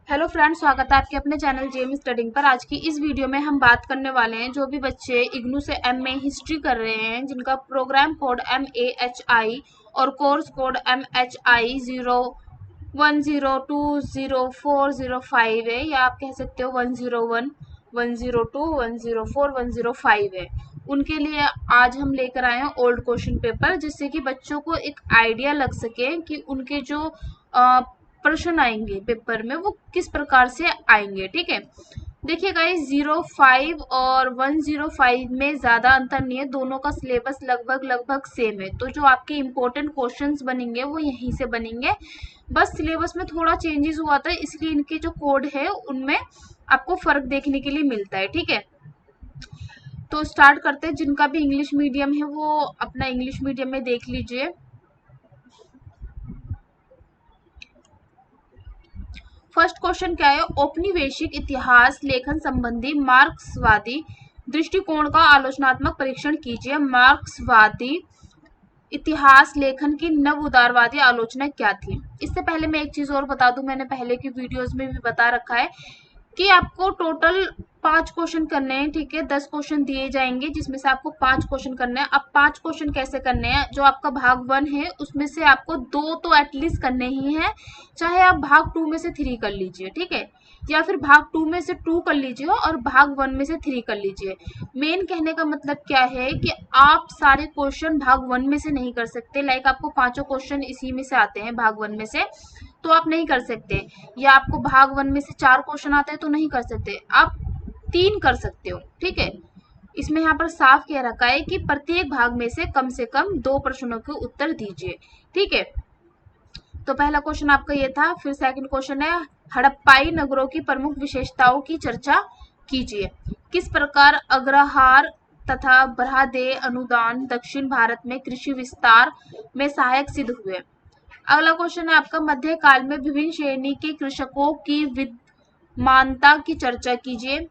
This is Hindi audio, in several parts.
हेलो फ्रेंड्स, स्वागत है आपके अपने चैनल जेम स्टडिंग पर। आज की इस वीडियो में हम बात करने वाले हैं जो भी बच्चे इग्नू से एमए हिस्ट्री कर रहे हैं, जिनका प्रोग्राम कोड MAHI और कोर्स कोड MHI 01020405 है, या आप कह सकते हो 101, 102, 104, 105 है। उनके लिए आज हम लेकर आए हैं ओल्ड क्वेश्चन पेपर, जिससे कि बच्चों को एक आइडिया लग सके कि उनके जो प्रश्न आएंगे पेपर में वो किस प्रकार से आएंगे। ठीक है, देखिए गाइस, 05 और 105 में ज़्यादा अंतर नहीं है, दोनों का सिलेबस लगभग सेम है। तो जो आपके इम्पोर्टेंट क्वेश्चंस बनेंगे वो यहीं से बनेंगे, बस सिलेबस में थोड़ा चेंजेस हुआ था, इसलिए इनके जो कोड है उनमें आपको फर्क देखने के लिए मिलता है। ठीक है, तो स्टार्ट करते हैं। जिनका भी इंग्लिश मीडियम है वो अपना इंग्लिश मीडियम में देख लीजिए। फर्स्ट क्वेश्चन क्या है? औपनिवेशिक इतिहास लेखन संबंधी मार्क्सवादी दृष्टिकोण का आलोचनात्मक परीक्षण कीजिए। मार्क्सवादी इतिहास लेखन की नव उदारवादी आलोचना क्या थी? इससे पहले मैं एक चीज और बता दूं, मैंने पहले की वीडियोस में भी बता रखा है कि आपको टोटल 5 क्वेश्चन करने हैं। ठीक है, 10 क्वेश्चन दिए जाएंगे जिसमें से आपको 5 क्वेश्चन करने हैं। अब 5 क्वेश्चन कैसे करने हैं? जो आपका भाग 1 है उसमें से आपको 2 तो एटलीस्ट करने ही हैं, चाहे आप भाग 2 में से 3 कर लीजिए। ठीक है, या फिर भाग 2 में से 2 कर लीजिए और भाग 1 में से 3 कर लीजिए। मेन कहने का मतलब क्या है कि आप सारे क्वेश्चन भाग 1 में से नहीं कर सकते। लाइक आपको 5 क्वेश्चन इसी में से आते हैं भाग 1 में से, तो आप नहीं कर सकते। या आपको भाग 1 में से 4 क्वेश्चन आते हैं तो नहीं कर सकते, आप 3 कर सकते हो। ठीक है, इसमें यहाँ पर साफ कह रखा है कि प्रत्येक भाग में से कम 2 प्रश्नों के उत्तर दीजिए। ठीक है, तो पहला क्वेश्चन आपका ये था। फिर सेकंड क्वेश्चन है, हड़प्पाई नगरों की प्रमुख विशेषताओं की चर्चा कीजिए। किस प्रकार अग्रहार तथा बृहदेह अनुदान दक्षिण भारत में कृषि विस्तार में सहायक सिद्ध हुए? अगला क्वेश्चन है आपका, मध्यकाल में विभिन्न श्रेणी के कृषकों की विद्यमानता की चर्चा कीजिए।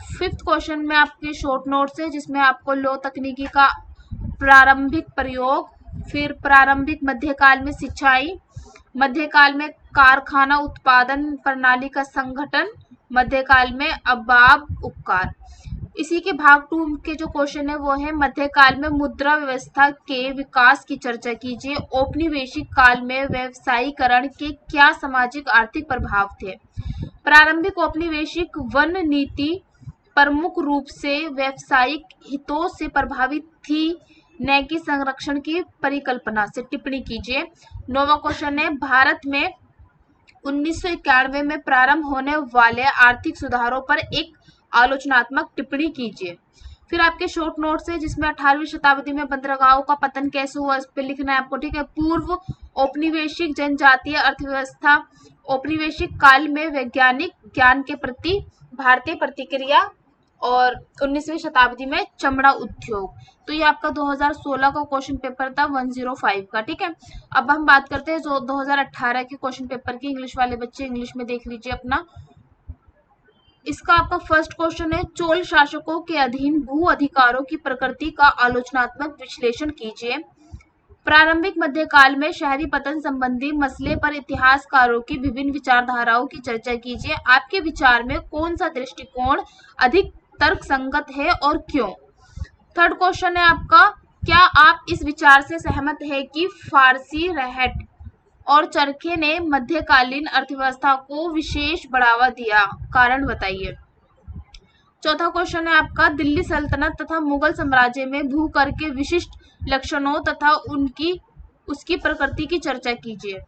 फिफ्थ क्वेश्चन में आपके शॉर्ट नोट्स है, जिसमें आपको लौह तकनीकी का प्रारंभिक प्रयोग, फिर प्रारंभिक मध्यकाल में सिंचाई, मध्यकाल में कारखाना उत्पादन प्रणाली का संगठन, मध्यकाल में अबाब उपकार। इसी के भाग 2 के जो क्वेश्चन है वो है, मध्यकाल में मुद्रा व्यवस्था के विकास की चर्चा कीजिए। औपनिवेशिक काल में व्यवसायीकरण के क्या सामाजिक आर्थिक प्रभाव थे? प्रारंभिक औपनिवेशिक वन नीति प्रमुख रूप से व्यावसायिक हितों से प्रभावित थी, न कि संरक्षण की परिकल्पना से। टिप्पणी कीजिए। 9वां क्वेश्चन है, भारत में 1991 में प्रारंभ होने वाले आर्थिक सुधारों पर एक आलोचनात्मक टिप्पणी कीजिए। फिर आपके शॉर्ट नोट्स है, जिसमें 18वीं शताब्दी में बंदरगाहों का पतन कैसे हुआ, इस पे लिखना है आपको। ठीक है, पूर्व औपनिवेशिक जनजातीय अर्थव्यवस्था, औपनिवेशिक काल में वैज्ञानिक ज्ञान के प्रति भारतीय प्रतिक्रिया, और 19वीं शताब्दी में चमड़ा उद्योग। तो ये आपका 2016 का क्वेश्चन पेपर था 105 का। ठीक है, अब हम बात करते हैं जो 2018 के क्वेश्चन पेपर की। इंग्लिश वाले बच्चे इंग्लिश में देख लीजिए अपना। इसका आपका फर्स्ट क्वेश्चन है, चोल शासकों के अधीन भू अधिकारों की प्रकृति का आलोचनात्मक विश्लेषण कीजिए। प्रारंभिक मध्यकाल में शहरी पतन संबंधी मसले पर इतिहासकारों की विभिन्न विचारधाराओं की चर्चा कीजिए। आपके विचार में कौन सा दृष्टिकोण अधिक तर्कसंगत है और क्यों? थर्ड क्वेश्चन है आपका, क्या आप इस विचार से सहमत है कि फारसी रहट और चरखे ने मध्यकालीन अर्थव्यवस्था को विशेष बढ़ावा दिया? कारण बताइए। चौथा क्वेश्चन है आपका, दिल्ली सल्तनत तथा मुगल साम्राज्य में भूकर के विशिष्ट लक्षणों तथा उसकी प्रकृति की चर्चा कीजिए।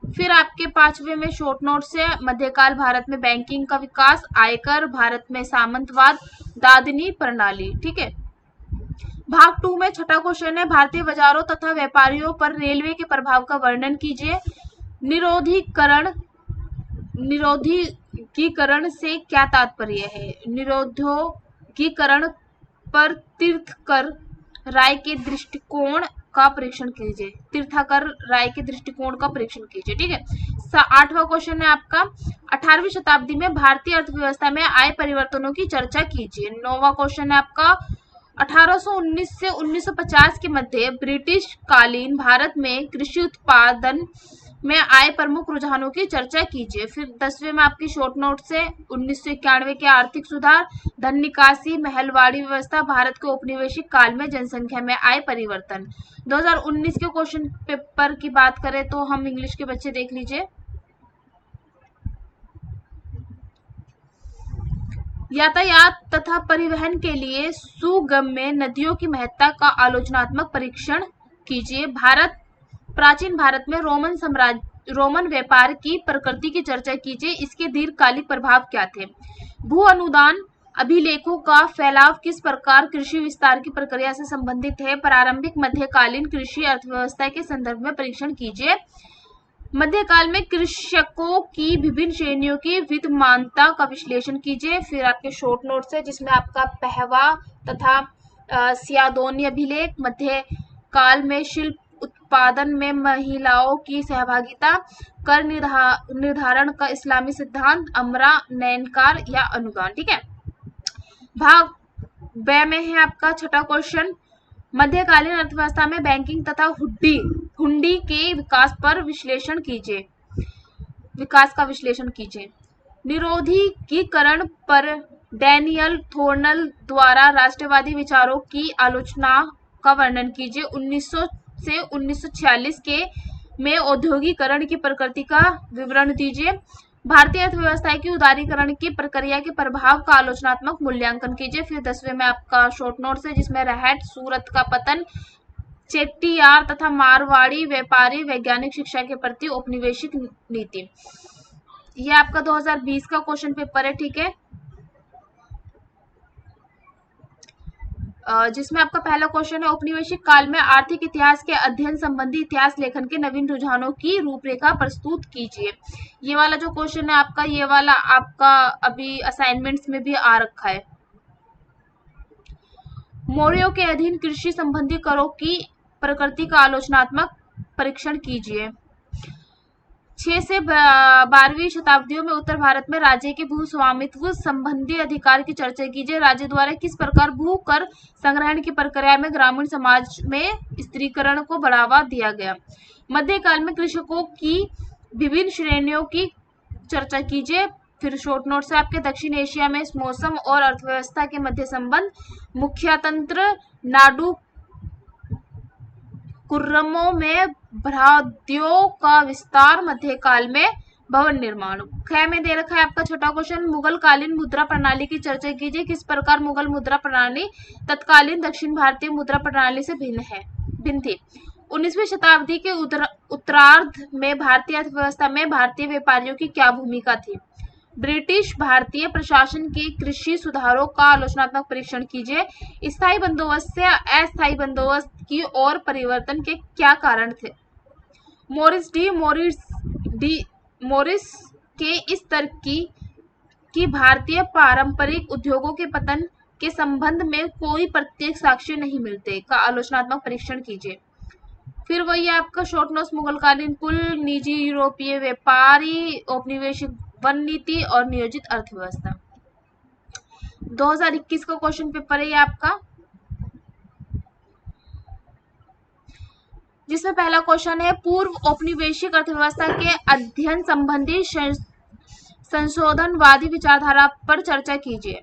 फिर आपके 5वें में शॉर्ट नोट से, मध्यकाल भारत में बैंकिंग का विकास, आयकर, भारत में सामंतवाद, दादनी प्रणाली। ठीक है, भाग 2 में छठा क्वेश्चन है, भारतीय बाजारों तथा व्यापारियों पर रेलवे के प्रभाव का वर्णन कीजिए। निरोधीकरण से क्या तात्पर्य है? निरोधीकरण पर तीर्थकर राय के दृष्टिकोण का परीक्षण कीजिए। तीर्थकर राय के दृष्टिकोण का परीक्षण कीजिए। ठीक है, 8वां क्वेश्चन है आपका, 18वीं शताब्दी में भारतीय अर्थव्यवस्था में आए परिवर्तनों की चर्चा कीजिए। 9वां क्वेश्चन है आपका, 1819 से 1950 के मध्य ब्रिटिश कालीन भारत में कृषि उत्पादन में आए प्रमुख रुझानों की चर्चा कीजिए। फिर 10वें में आपकी शॉर्ट नोट से 1991 के आर्थिक सुधार, धन निकासी, महलवाड़ी व्यवस्था, भारत के औपनिवेशिक काल में जनसंख्या में आए परिवर्तन। 2019 के क्वेश्चन पेपर की बात करें तो हम इंग्लिश के बच्चे देख लीजिए। यातायात तथा परिवहन के लिए सुगम्य नदियों की महत्ता का आलोचनात्मक परीक्षण कीजिए। प्राचीन भारत में रोमन व्यापार की प्रकृति की चर्चा कीजिए। इसके दीर्घकालिक प्रभाव क्या थे? भू अनुदान अभिलेखों का फैलाव किस प्रकार कृषि विस्तार की प्रक्रिया से संबंधित है? प्रारंभिक मध्यकालीन कृषि अर्थव्यवस्था के संदर्भ में परीक्षण कीजिए। मध्यकाल में कृषकों की विभिन्न श्रेणियों की विद्यमानता का विश्लेषण कीजिए। फिर आपके शॉर्ट नोट्स है जिसमें आपका पहवा तथा सियादोनी अभिलेख, मध्यकाल में शिल्प उत्पादन में महिलाओं की सहभागिता, कर निर्धारण का इस्लामी सिद्धांत, अमरा, नैनकार या अनुदान। ठीक है, भाग ब में है आपका छठा क्वेश्चन, मध्यकालीन अर्थव्यवस्था में बैंकिंग तथा हुंडी के विकास का विश्लेषण कीजिए। निरोधीकरण पर डैनियल थोर्नल द्वारा राष्ट्रवादी विचारों की आलोचना का वर्णन कीजिए। 1900 से 1946 के में औद्योगिकरण की प्रकृति का विवरण दीजिए। भारतीय अर्थव्यवस्था की उदारीकरण की प्रक्रिया के प्रभाव का आलोचनात्मक मूल्यांकन कीजिए। फिर 10वें में आपका शॉर्ट नोट्स है जिसमें रहट, सूरत का पतन, चेट्टियार तथा मारवाड़ी व्यापारी वैज्ञानिक शिक्षा के प्रति औपनिवेशिक नीति। यह आपका 2020 का क्वेश्चन पेपर है। ठीक है, जिसमें आपका पहला क्वेश्चन है, औपनिवेशिक काल में आर्थिक इतिहास के अध्ययन संबंधी इतिहास लेखन के नवीन रुझानों की रूपरेखा प्रस्तुत कीजिए। ये वाला जो क्वेश्चन है आपका, ये वाला आपका अभी असाइनमेंट्स में भी आ रखा है। मौर्यों के अधीन कृषि संबंधी करों की प्रकृति का आलोचनात्मक परीक्षण कीजिए। 6 से 12वीं शताब्दियों में उत्तर भारत में राज्य के भू स्वामित्व संबंधी अधिकार की चर्चा कीजिए। राज्य द्वारा किस प्रकार भू कर संग्रहण की प्रक्रिया में ग्रामीण समाज में स्त्रीकरण को बढ़ावा दिया गया। मध्यकाल में कृषकों की विभिन्न श्रेणियों की चर्चा कीजिए। फिर शॉर्ट नोट से आपके दक्षिण एशिया में मौसम और अर्थव्यवस्था के मध्य संबंध, मुख्य तंत्र, नाडु कुर्रमों में भ्रांतियों का विस्तार, मध्यकाल में भवन निर्माण। ख में दे रखा है आपका छठा क्वेश्चन, मुगल कालीन मुद्रा प्रणाली की चर्चा कीजिए। किस प्रकार मुगल मुद्रा प्रणाली तत्कालीन दक्षिण भारतीय मुद्रा प्रणाली से भिन्न थी। 19वीं शताब्दी के उत्तरार्ध में भारतीय अर्थव्यवस्था में भारतीय व्यापारियों की क्या भूमिका थी। ब्रिटिश भारतीय प्रशासन के कृषि सुधारों का आलोचनात्मक परीक्षण कीजिए। स्थायी बंदोबस्त से अस्थायी बंदोबस्त की ओर परिवर्तन के क्या कारण थे। मोरिस के इस तर्क की भारतीय पारंपरिक उद्योगों के पतन के संबंध में कोई प्रत्यक्ष साक्ष्य नहीं मिलते का आलोचनात्मक परीक्षण कीजिए। फिर वही आपका शॉर्ट नोट्स, मुगलकालीन कुल, निजी यूरोपीय व्यापारी, औपनिवेशिक वन नीति और नियोजित अर्थव्यवस्था। 2021 का क्वेश्चन पेपर है ये आपका, जिसमें पहला क्वेश्चन है, पूर्व औपनिवेशिक अर्थव्यवस्था के अध्ययन संबंधी संशोधनवादी विचारधारा पर चर्चा कीजिए।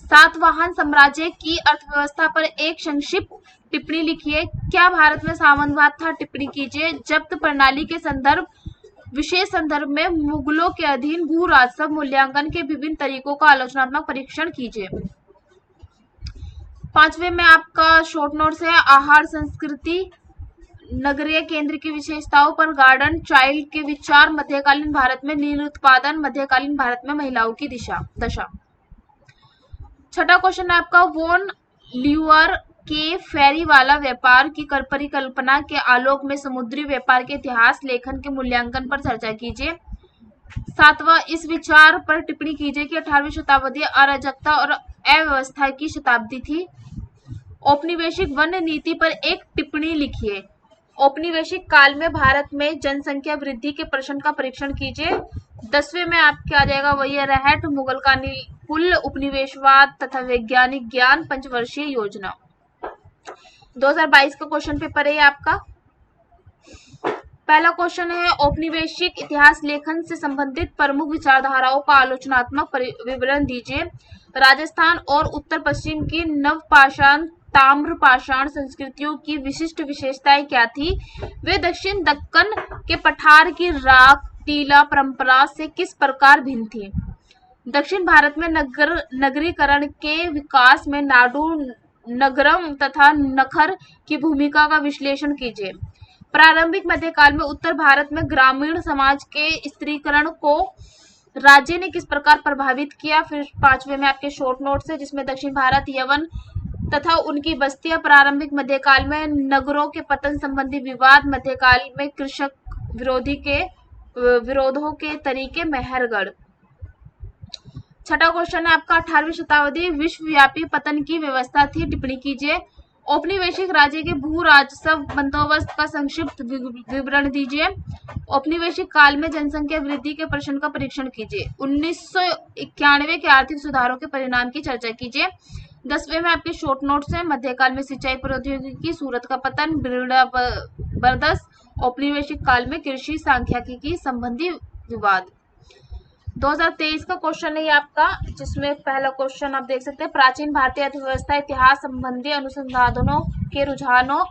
सातवाहन साम्राज्य की अर्थव्यवस्था पर एक संक्षिप्त टिप्पणी लिखिए। क्या भारत में सामंतवाद था? टिप्पणी कीजिए। जब्त प्रणाली के विशेष संदर्भ में मुगलों के अधीन भू राजस्व मूल्यांकन के विभिन्न तरीकों का आलोचनात्मक परीक्षण कीजिए। 5वें में आपका शॉर्ट नोट्स है, आहार संस्कृति, नगरीय केंद्र की विशेषताओं पर गार्डन चाइल्ड के विचार, मध्यकालीन भारत में नील उत्पादन, मध्यकालीन भारत में महिलाओं की दशा। छठा क्वेश्चन है आपका, वॉन ल्यूअर के फेरी वाला व्यापार की परिकल्पना के आलोक में समुद्री व्यापार के इतिहास लेखन के मूल्यांकन पर चर्चा कीजिए। 7वां, इस विचार पर टिप्पणी कीजिए कि 18वीं शताब्दी अराजकता और अव्यवस्था की शताब्दी थी। औपनिवेशिक वन नीति पर एक टिप्पणी लिखिए। औपनिवेशिक काल में भारत में जनसंख्या वृद्धि के प्रश्न का परीक्षण कीजिए। 10वें में आपके आ जाएगा वही रहट, मुगल का कुल, उपनिवेशवाद तथा वैज्ञानिक ज्ञान, पंचवर्षीय योजना। 2022 का क्वेश्चन पेपर है आपका। पहला क्वेश्चन है औपनिवेशिक इतिहास लेखन से संबंधित प्रमुख विचारधाराओं का आलोचनात्मक विवरण दीजिए। राजस्थान और उत्तर पश्चिम की नवपाषाण ताम्र पाषाण संस्कृतियों की विशिष्ट विशेषताएं क्या थी? वे दक्षिण दक्कन के पठार की राख टीला परंपरा से किस प्रकार भिन्न थी? दक्षिण भारत में नगरीकरण के विकास में नाडु नगरम तथा नखर की भूमिका का विश्लेषण कीजिए। प्रारंभिक मध्यकाल में उत्तर भारत में ग्रामीण समाज के स्त्रीकरण को राज्य ने किस प्रकार प्रभावित किया? फिर पांचवे में आपके शॉर्ट नोट्स है जिसमें दक्षिण भारत यवन तथा उनकी बस्तियां, प्रारंभिक मध्यकाल में नगरों के पतन संबंधी विवाद, मध्यकाल में कृषक विरोधों के तरीके, मेहरगढ़। छठा क्वेश्चन है आपका 18वीं शताब्दी विश्वव्यापी पतन की व्यवस्था थी, टिप्पणी कीजिए। औपनिवेशिक राज्य के भू राजस्व बंदोबस्त का संक्षिप्त विवरण दीजिए। औपनिवेशिक काल में जनसंख्या वृद्धि के प्रश्न का परीक्षण कीजिए। 1991 के आर्थिक सुधारों के परिणाम की चर्चा कीजिए। 10वें में आपके शॉर्ट नोट्स हैं। मध्यकाल में सिंचाई प्रौद्योगिकी, सूरत का पतन, बर्दस, औपनिवेशिक काल में कृषि सांख्यिकी संबंधी विवाद। 2023 का क्वेश्चन है आपका, जिसमें पहला क्वेश्चन आप देख सकते हैं प्राचीन भारतीय अर्थव्यवस्था इतिहास संबंधी अनुसंधानों के रुझानों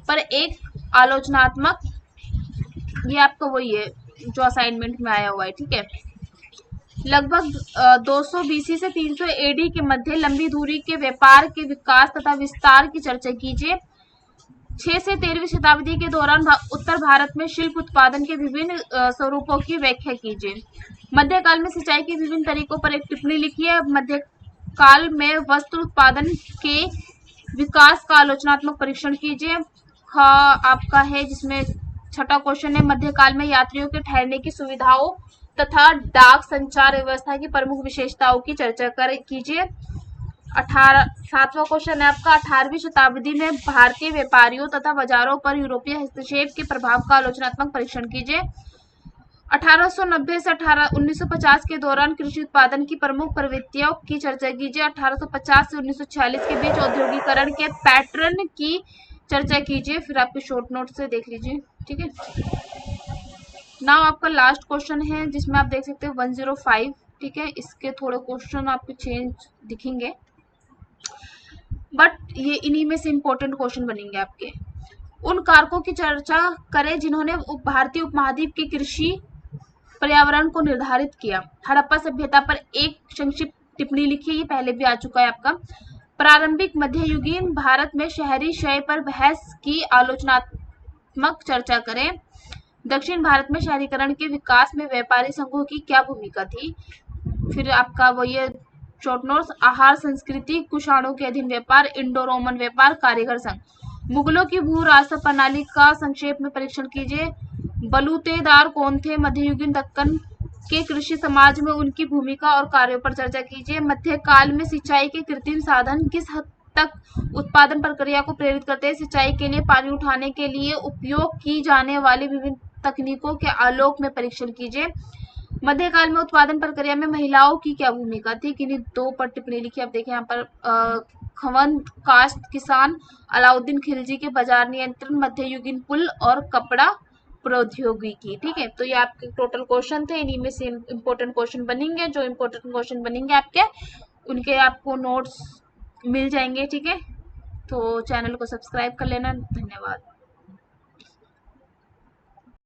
पर एक आलोचनात्मक, ये आपका वही है जो असाइनमेंट में आया हुआ है, ठीक है। लगभग 200 BC से 300 AD के मध्य लंबी दूरी के व्यापार के विकास तथा विस्तार की चर्चा कीजिए। 6 से 13वीं शताब्दी के दौरान उत्तर भारत में शिल्प उत्पादन के विभिन्न स्वरूपों की व्याख्या कीजिए। मध्यकाल में सिंचाई के विभिन्न तरीकों पर एक टिप्पणी लिखिए। मध्यकाल में वस्त्र उत्पादन के विकास का आलोचनात्मक परीक्षण कीजिए। आपका है जिसमें छठा क्वेश्चन है मध्यकाल में यात्रियों के ठहरने की सुविधाओं तथा डाक संचार व्यवस्था की प्रमुख विशेषताओं की चर्चा कीजिए। 7वां क्वेश्चन है आपका 18वीं शताब्दी में भारतीय व्यापारियों तथा बाजारों पर यूरोपीय हस्तक्षेप के प्रभाव का आलोचनात्मक परीक्षण कीजिए। 1890 से 1950 के दौरान कृषि उत्पादन की प्रमुख प्रवृत्तियों की चर्चा कीजिए। 1850 से 1946 के बीच औद्योगिकरण के पैटर्न की चर्चा कीजिए। फिर आपके शॉर्ट नोट से देख लीजिए, ठीक है। नाउ आपका लास्ट क्वेश्चन है जिसमें आप देख सकते हो 105, ठीक है। इसके थोड़े क्वेश्चन आपको चेंज दिखेंगे, बट ये इन्हीं में से इंपॉर्टेंट क्वेश्चन बनेंगे आपके। उन कारकों की चर्चा करें जिन्होंने भारतीय उपमहाद्वीप के कृषि पर्यावरण को निर्धारित किया। हड़प्पा सभ्यता पर एक संक्षिप्त टिप्पणी लिखिए, ये पहले भी आ चुका है आपका। प्रारंभिक मध्ययुगीन भारत में शहरी शय पर बहस की आलोचनात्मक चर्चा करें। दक्षिण भारत में शहरीकरण के विकास में व्यापारी संघों की क्या भूमिका थी? फिर आपका वो ये शॉर्ट नोट्स, आहार संस्कृति, कुषाणों के अधीन व्यापार, इंडो रोमन व्यापार, कारीगर संघ, मुगलों की भू राजस्व प्रणाली का संक्षेप में परीक्षण कीजिए। बलूतेदार कौन थे? मध्ययुगीन दक्कन के कृषि समाज में उनकी भूमिका और कार्यों पर चर्चा कीजिए। मध्यकाल में सिंचाई के कृत्रिम साधन किस हद तक उत्पादन प्रक्रिया को प्रेरित करते हैं? सिंचाई के लिए पानी उठाने के लिए उपयोग की जाने वाली विभिन्न तकनीकों के आलोक में परीक्षण कीजिए। मध्यकाल में उत्पादन प्रक्रिया में महिलाओं की क्या भूमिका थी? किन्हीं 2 पर टिप्पणी लिखी। आप देखें यहाँ पर खवंत काश्त किसान, अलाउद्दीन खिलजी के बाजार नियंत्रण, मध्ययुगीन पुल और कपड़ा प्रौद्योगिकी, ठीक है। तो ये आपके टोटल क्वेश्चन थे, इन्हीं में से इंपॉर्टेंट क्वेश्चन बनेंगे। जो इंपॉर्टेंट क्वेश्चन बनेंगे आपके, उनके आपको नोट्स मिल जाएंगे, ठीक है। तो चैनल को सब्सक्राइब कर लेना। धन्यवाद।